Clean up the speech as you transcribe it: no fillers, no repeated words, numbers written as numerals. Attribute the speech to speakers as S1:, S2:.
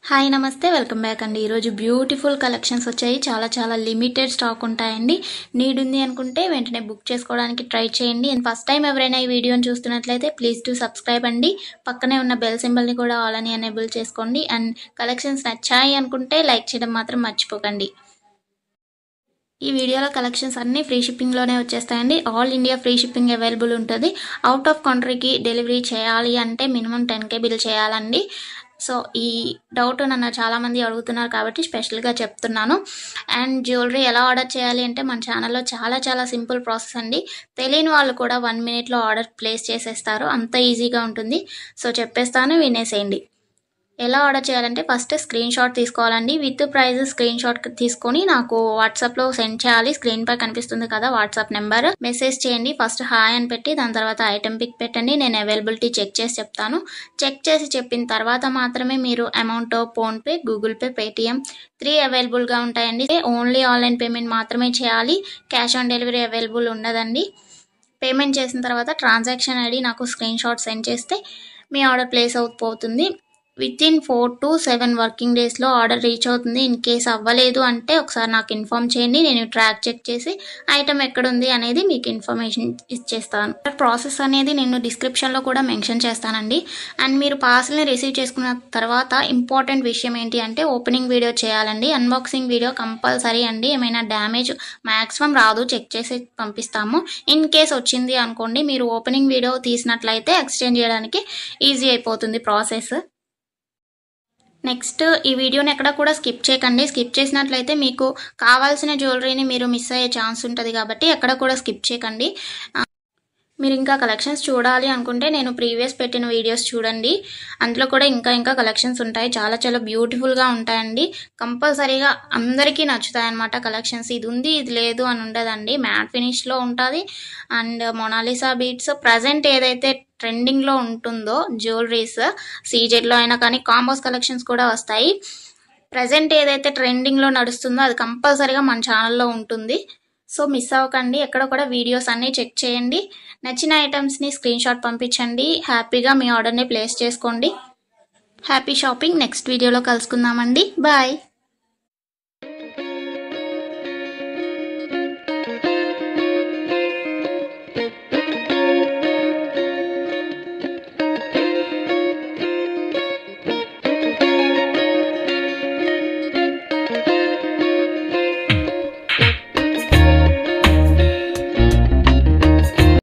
S1: Hi నమస్తే welcome back అండి. ఈరోజు బ్యూటిఫుల్ కలెక్షన్స్ వచ్చాయి. చాలా లిమిటెడ్ స్టాక్ ఉంటాయండి. నీడ్ ఉంది అనుకుంటే వెంటనే బుక్ చేసుకోవడానికి ట్రై చేయండి. అండ్ ఫస్ట్ టైం ఎవరైనా ఈ వీడియోని చూస్తున్నట్లయితే ప్లీజ్ టు సబ్స్క్రైబ్ అండి. పక్కనే ఉన్న బెల్ సింబల్ని కూడా ఆల్ అని ఎనేబుల్ చేసుకోండి. అండ్ కలెక్షన్స్ నచ్చాయి అనుకుంటే లైక్ చేయడం మాత్రం మర్చిపోకండి. ఈ వీడియోలో కలెక్షన్స్ అన్నీ ఫ్రీ షిప్పింగ్లోనే వచ్చేస్తాయండి. All India free shipping available ఉంటుంది. అవుట్ ఆఫ్ కంట్రీకి డెలివరీ చేయాలి అంటే మినిమం 10K బిల్ చేయాలండి. సో ఈ డౌట్ నన్ను చాలామంది అడుగుతున్నారు కాబట్టి స్పెషల్గా చెప్తున్నాను. అండ్ జ్యువెలరీ ఎలా ఆర్డర్ చేయాలి అంటే మన ఛానల్లో చాలా సింపుల్ ప్రాసెస్ అండి. తెలియని వాళ్ళు కూడా 1 minute ఆర్డర్ ప్లేస్ చేసేస్తారు. అంత ఈజీగా ఉంటుంది. సో చెప్పేస్తాను, వినేసేయండి. ఎలా ఆర్డర్ చేయాలంటే ఫస్ట్ స్క్రీన్ షాట్ తీసుకోవాలండి. విత్ ప్రైస్ స్క్రీన్ షాట్ తీసుకొని నాకు వాట్సాప్లో సెండ్ చేయాలి. స్క్రీన్ పై కనిపిస్తుంది కదా వాట్సాప్ నెంబర్, మెసేజ్ చేయండి. ఫస్ట్ హాయ్ అని పెట్టి దాని తర్వాత ఐటెం పిక్ పెట్టండి. నేను అవైలబిలిటీ చెక్ చేసి చెప్తాను. చెక్ చేసి చెప్పిన తర్వాత మాత్రమే మీరు amount PhonePe, Google pay, Paytm 3 అవైలబుల్గా ఉంటాయండి. ఓన్లీ ఆన్లైన్ పేమెంట్ మాత్రమే చేయాలి. క్యాష్ ఆన్ డెలివరీ అవైలబుల్ ఉండదండి. పేమెంట్ చేసిన తర్వాత ట్రాన్సాక్షన్ ఐడి నాకు స్క్రీన్ షాట్ సెండ్ చేస్తే మీ ఆర్డర్ ప్లేస్ అవుతుంది. వితిన్ 4 to 7 వర్కింగ్ డేస్లో ఆర్డర్ రీచ్ అవుతుంది. ఇన్ కేస్ అవ్వలేదు అంటే ఒకసారి నాకు ఇన్ఫామ్ చేయండి. నేను ట్రాక్ చెక్ చేసి ఐటమ్ ఎక్కడుంది అనేది మీకు ఇన్ఫర్మేషన్ ఇచ్చేస్తాను. ప్రాసెస్ అనేది నేను డిస్క్రిప్షన్లో కూడా మెన్షన్ చేస్తానండి. అండ్ మీరు పార్సల్ని రిసీవ్ చేసుకున్న తర్వాత ఇంపార్టెంట్ విషయం ఏంటి అంటే ఓపెనింగ్ వీడియో చేయాలండి. అన్బాక్సింగ్ వీడియో కంపల్సరీ అండి. ఏమైనా డ్యామేజ్ మ్యాక్సిమం రాదు, చెక్ చేసి పంపిస్తాము. ఇన్ కేస్ వచ్చింది అనుకోండి, మీరు ఓపెనింగ్ వీడియో తీసినట్లయితే ఎక్స్చేంజ్ చేయడానికి ఈజీ అయిపోతుంది ప్రాసెస్. నెక్స్ట్ ఈ వీడియోని ఎక్కడ కూడా స్కిప్ చేయకండి. స్కిప్ చేసినట్లయితే మీకు కావాల్సిన జ్యువెలరీని మీరు మిస్ అయ్యే ఛాన్స్ ఉంటుంది కాబట్టి ఎక్కడ కూడా స్కిప్ చేయకండి. మీరు ఇంకా కలెక్షన్స్ చూడాలి అనుకుంటే నేను ప్రీవియస్ పెట్టిన వీడియోస్ చూడండి. అందులో కూడా ఇంకా కలెక్షన్స్ ఉంటాయి. చాలా బ్యూటిఫుల్గా ఉంటాయండి. కంపల్సరీగా అందరికీ నచ్చుతాయి అన్నమాట కలెక్షన్స్. ఇది ఉంది ఇది లేదు అని ఉండదండి. మ్యాట్ ఫినిష్లో ఉంటుంది. అండ్ మొనాలిసా బీట్స్ ప్రజెంట్ ఏదైతే ట్రెండింగ్లో ఉంటుందో జ్యువెలరీస్, సీజెడ్లో అయినా కానీ కాంబోస్ కలెక్షన్స్ కూడా వస్తాయి. ప్రజెంట్ ఏదైతే ట్రెండింగ్లో నడుస్తుందో అది కంపల్సరీగా మన ఛానల్లో ఉంటుంది. సో మిస్ అవ్వకండి. ఎక్కడ కూడా వీడియోస్ అన్నీ చెక్ చేయండి. నచ్చిన ఐటమ్స్ని స్క్రీన్ షాట్ పంపించండి. హ్యాపీగా మీ ఆర్డర్ని ప్లేస్ చేసుకోండి. Happy shopping. నెక్స్ట్ వీడియోలో కలుసుకుందామండి. బాయ్.